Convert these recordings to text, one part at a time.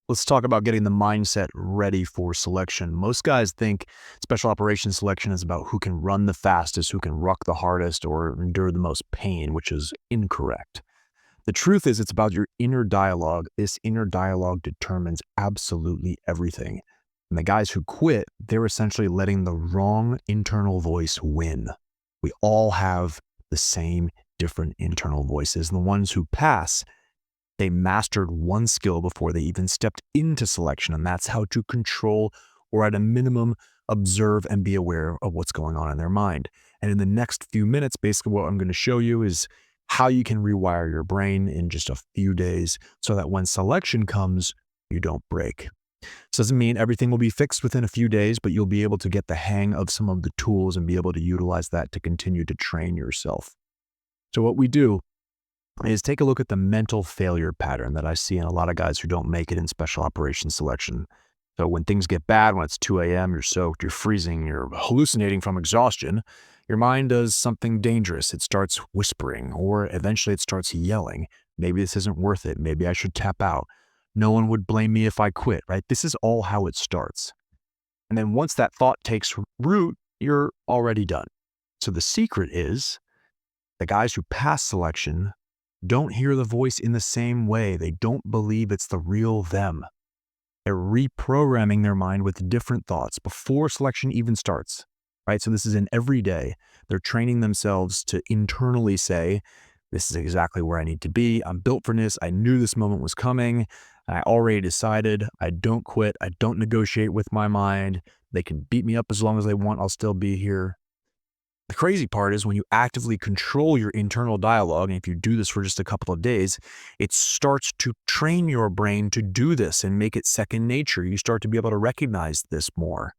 let's talk about getting the mindset ready for selection. Most guys think special operations selection is about who can run the fastest, who can ruck the hardest, or endure the most pain, which is incorrect. The truth is, it's about your inner dialogue. This inner dialogue determines absolutely everything. And the guys who quit, they're essentially letting the wrong internal voice win. We all have the same different internal voices. And the ones who pass, they mastered one skill before they even stepped into selection, and that's how to control, or at a minimum, observe and be aware of what's going on in their mind. And in the next few minutes, basically what I'm going to show you is how you can rewire your brain in just a few days so that when selection comes, you don't break. This doesn't mean everything will be fixed within a few days, but you'll be able to get the hang of some of the tools and be able to utilize that to continue to train yourself. So what we do is take a look at the mental failure pattern that I see in a lot of guys who don't make it in special operations selection. So when things get bad, when it's 2 a.m., you're soaked, you're freezing, you're hallucinating from exhaustion, your mind does something dangerous. It starts whispering, or eventually it starts yelling. Maybe this isn't worth it. Maybe I should tap out. No one would blame me if I quit, right? This is all how it starts. And then once that thought takes root, you're already done. So the secret is the guys who pass selection don't hear the voice in the same way. They don't believe it's the real them. They're reprogramming their mind with different thoughts before selection even starts, right? So this is in every day. They're training themselves to internally say, this is exactly where I need to be. I'm built for this. I knew this moment was coming. I already decided. I don't quit. I don't negotiate with my mind. They can beat me up as long as they want. I'll still be here. The crazy part is when you actively control your internal dialogue, and if you do this for just a couple of days, it starts to train your brain to do this and make it second nature. You start to be able to recognize this more.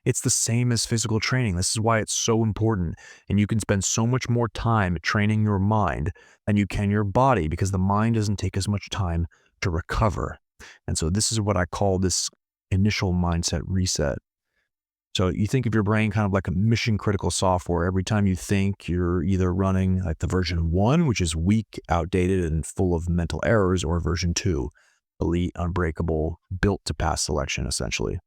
It's the same as physical training. This is why it's so important. And you can spend so much more time training your mind than you can your body, because the mind doesn't take as much time to recover. And so this is what I call this initial mindset reset. So you think of your brain kind of like a mission critical software. Every time you think, you're either running like the version 1, which is weak, outdated, and full of mental errors, or version 2, elite, unbreakable, built to pass selection, essentially.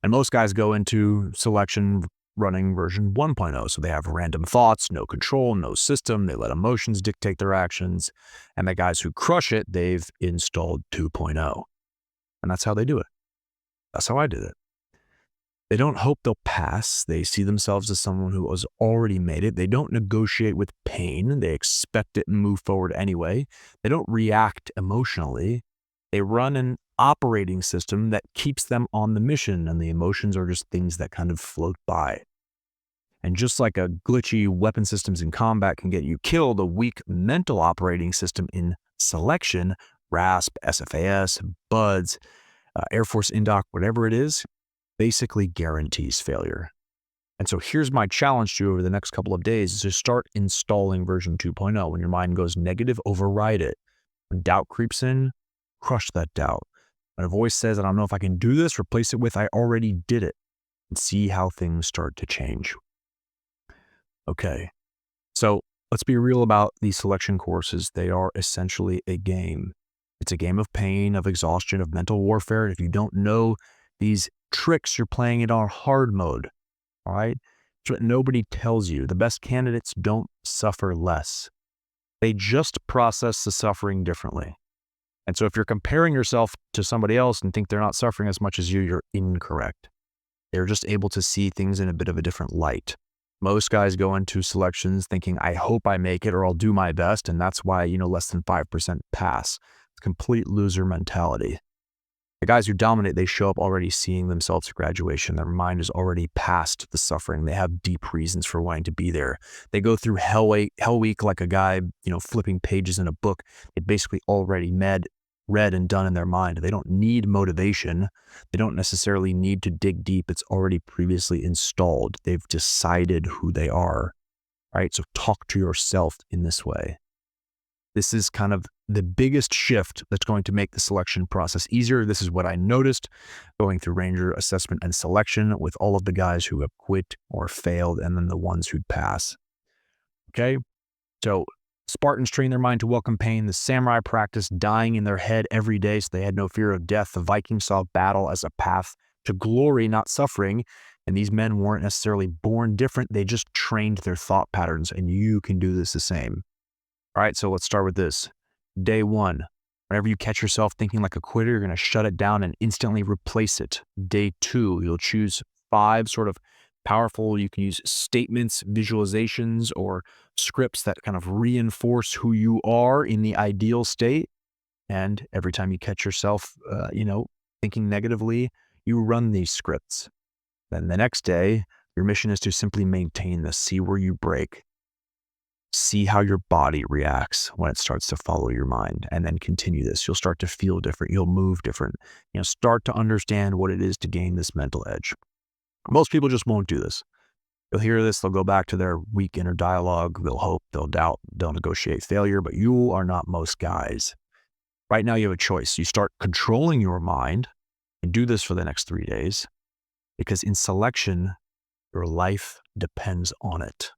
And most guys go into selection running version 1.0. So they have random thoughts, no control, no system. They let emotions dictate their actions. And the guys who crush it, they've installed 2.0. And that's how they do it. That's how I did it. They don't hope they'll pass. They see themselves as someone who has already made it. They don't negotiate with pain. They expect it and move forward anyway. They don't react emotionally. They run an operating system that keeps them on the mission, and the emotions are just things that kind of float by. And just like a glitchy weapon systems in combat can get you killed, a weak mental operating system in selection, RASP, SFAS, BUDS, Air Force Indoc, whatever it is, basically guarantees failure. And so here's my challenge to you over the next couple of days is to start installing version 2.0. When your mind goes negative, override it. When doubt creeps in, crush that doubt. When a voice says, I don't know if I can do this, replace it with, I already did it, and see how things start to change. Okay, so let's be real about these selection courses. They are essentially a game. It's a game of pain, of exhaustion, of mental warfare. And if you don't know these tricks, you're playing it on hard mode, all right? It's what nobody tells you. The best candidates don't suffer less. They just process the suffering differently. And so if you're comparing yourself to somebody else and think they're not suffering as much as you, you're incorrect. They're just able to see things in a bit of a different light. Most guys go into selections thinking, I hope I make it or I'll do my best. And that's why, less than 5% pass. It's complete loser mentality. The guys who dominate, they show up already seeing themselves at graduation. Their mind is already past the suffering. They have deep reasons for wanting to be there. They go through hell week like a guy, flipping pages in a book. They basically already read and done in their mind. They don't need motivation. They don't necessarily need to dig deep. It's already previously installed. They've decided who they are, right? So talk to yourself in this way. This is kind of the biggest shift that's going to make the selection process easier. This is what I noticed going through Ranger assessment and selection with all of the guys who have quit or failed, and then the ones who'd pass. Okay, so Spartans trained their mind to welcome pain. The samurai practiced dying in their head every day so they had no fear of death. The Vikings saw battle as a path to glory, not suffering. And these men weren't necessarily born different. They just trained their thought patterns, and you can do this the same. All right, so let's start with this. Day one, whenever you catch yourself thinking like a quitter, you're going to shut it down and instantly replace it. Day two, you'll choose 5 sort of powerful, you can use statements, visualizations, or scripts that kind of reinforce who you are in the ideal state. And every time you catch yourself, thinking negatively, you run these scripts. Then the next day, your mission is to simply maintain this, see where you break, see how your body reacts when it starts to follow your mind, and then continue this. You'll start to feel different. You'll move different. Start to understand what it is to gain this mental edge. Most people just won't do this. They'll hear this, they'll go back to their weak inner dialogue, they'll hope, they'll doubt, they'll negotiate failure, but you are not most guys. Right now you have a choice. You start controlling your mind and do this for the next 3 days, because in selection, your life depends on it.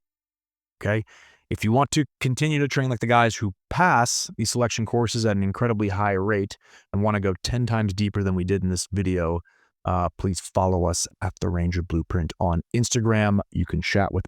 Okay? If you want to continue to train like the guys who pass these selection courses at an incredibly high rate and want to go 10 times deeper than we did in this video, please follow us at The Ranger Blueprint on Instagram. You can chat with